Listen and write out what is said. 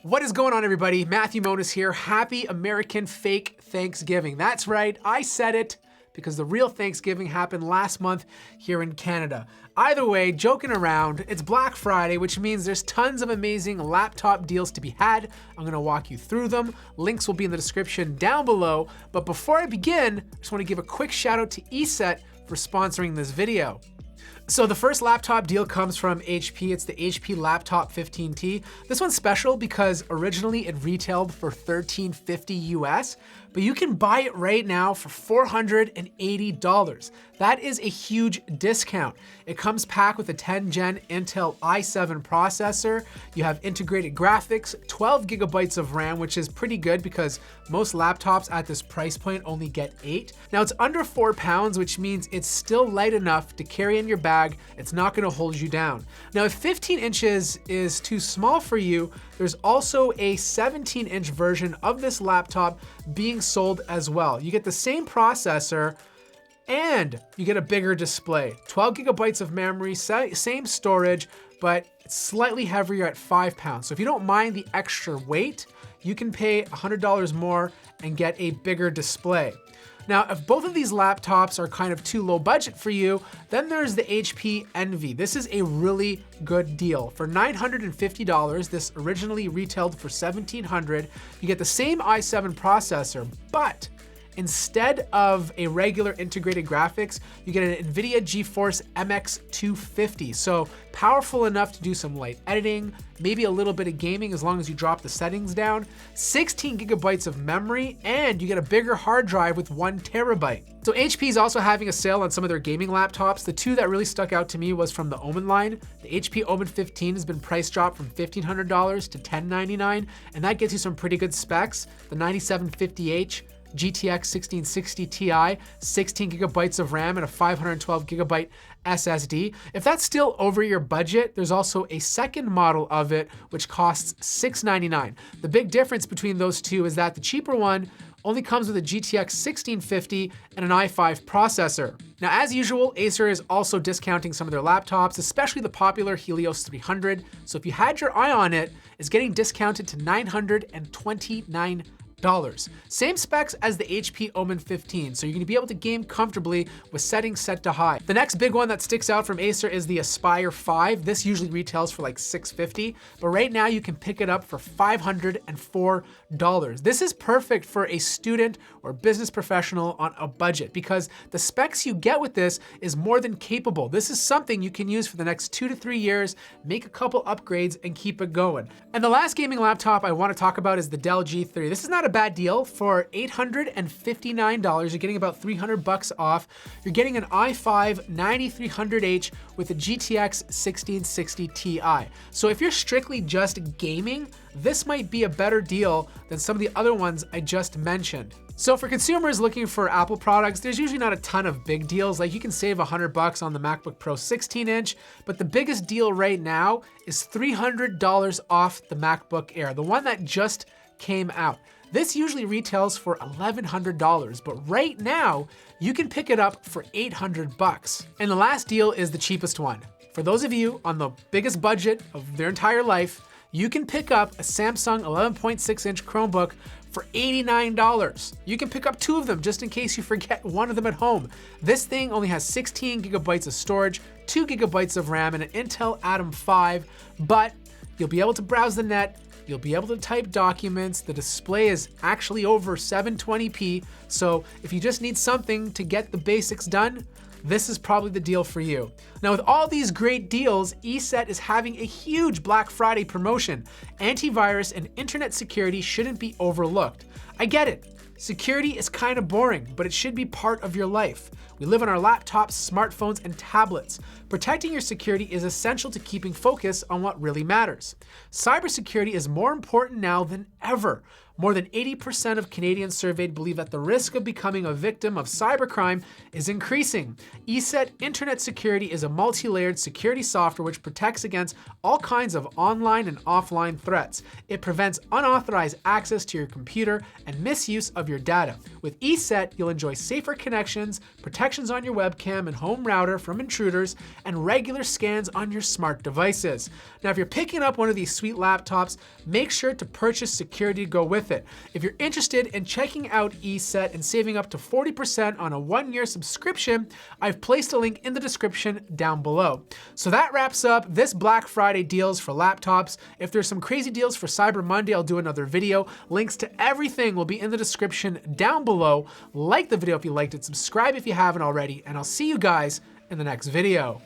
What is going on, everybody? Matthew Moniz here. Happy American fake Thanksgiving. That's right, I said it because the real Thanksgiving happened last month here in Canada. Either way, joking around, it's Black Friday, which means there's tons of amazing laptop deals to be had. I'm gonna walk you through them. Links will be in the description down below. But before I begin, I just wanna give a quick shout out to ESET for sponsoring this video. So the first laptop deal comes from HP. It's the HP Laptop 15T. This one's special because originally it retailed for $1350 US, but you can buy it right now for $480. That is a huge discount. It comes packed with a 10 Gen Intel i7 processor. You have integrated graphics, 12 gigabytes of RAM, which is pretty good because most laptops at this price point only get 8. Now it's under 4 pounds, which means it's still light enough to carry in your bag. It's not gonna hold you down. Now, if 15 inches is too small for you, there's also a 17-inch version of this laptop being sold as well. You get the same processor and you get a bigger display. 12 gigabytes of memory, same storage, but it's slightly heavier at 5 pounds. So if you don't mind the extra weight, you can pay $100 more and get a bigger display. Now, if both of these laptops are kind of too low budget for you, then there's the HP Envy. This is a really good deal. For $950, this originally retailed for $1,700. You get the same i7 processor, but instead of a regular integrated graphics, you get an NVIDIA GeForce MX 250. So powerful enough to do some light editing, maybe a little bit of gaming as long as you drop the settings down, 16 gigabytes of memory, and you get a bigger hard drive with 1 terabyte. So HP is also having a sale on some of their gaming laptops. The two that really stuck out to me was from the Omen line. The HP Omen 15 has been price dropped from $1,500 to $1,099, and that gets you some pretty good specs. The 9750H GTX 1660 Ti, 16 gigabytes of RAM and a 512 gigabyte SSD. If that's still over your budget, there's also a second model of it, which costs $699. The big difference between those two is that the cheaper one only comes with a GTX 1650 and an i5 processor. Now, as usual, Acer is also discounting some of their laptops, especially the popular Helios 300. So if you had your eye on it, it's getting discounted to $929. Same specs as the HP Omen 15, so you're gonna be able to game comfortably with settings set to high. The next big one that sticks out from Acer is the Aspire 5. This usually retails for like $650, but right now you can pick it up for $504. This is perfect for a student or business professional on a budget because the specs you get with this is more than capable. This is something you can use for the next 2 to 3 years, make a couple upgrades and keep it going. And the last gaming laptop I wanna talk about is the Dell G3. This is not a bad deal. For $859, you're getting about 300 bucks off. You're getting an i5 9300H with a GTX 1660 Ti. So if you're strictly just gaming, this might be a better deal than some of the other ones I just mentioned. So for consumers looking for Apple products, there's usually not a ton of big deals. Like you can save 100 bucks on the MacBook Pro 16-inch, but the biggest deal right now is $300 off the MacBook Air, the one that just came out. This usually retails for $1,100, but right now you can pick it up for 800 bucks. And the last deal is the cheapest one. For those of you on the biggest budget of their entire life, you can pick up a Samsung 11.6-inch Chromebook for $89. You can pick up 2 of them just in case you forget one of them at home. This thing only has 16 gigabytes of storage, 2 gigabytes of RAM, and an Intel Atom 5, but you'll be able to browse the net, you'll be able to type documents. The display is actually over 720p, so if you just need something to get the basics done, this is probably the deal for you. Now, with all these great deals, ESET is having a huge Black Friday promotion. Antivirus and internet security shouldn't be overlooked. I get it. Security is kind of boring, but it should be part of your life. We live on our laptops, smartphones, and tablets. Protecting your security is essential to keeping focus on what really matters. Cybersecurity is more important now than ever. More than 80% of Canadians surveyed believe that the risk of becoming a victim of cybercrime is increasing. ESET Internet Security is a multi-layered security software which protects against all kinds of online and offline threats. It prevents unauthorized access to your computer and misuse of your data. With ESET, you'll enjoy safer connections, protections on your webcam and home router from intruders, and regular scans on your smart devices. Now, if you're picking up one of these sweet laptops, make sure to purchase security to go with it. If you're interested in checking out ESET and saving up to 40% on a 1-year subscription, I've placed a link in the description down below. So that wraps up this Black Friday deals for laptops. If there's some crazy deals for Cyber Monday, I'll do another video. Links to everything will be in the description down below. Like the video if you liked it, subscribe if you haven't already, and I'll see you guys in the next video.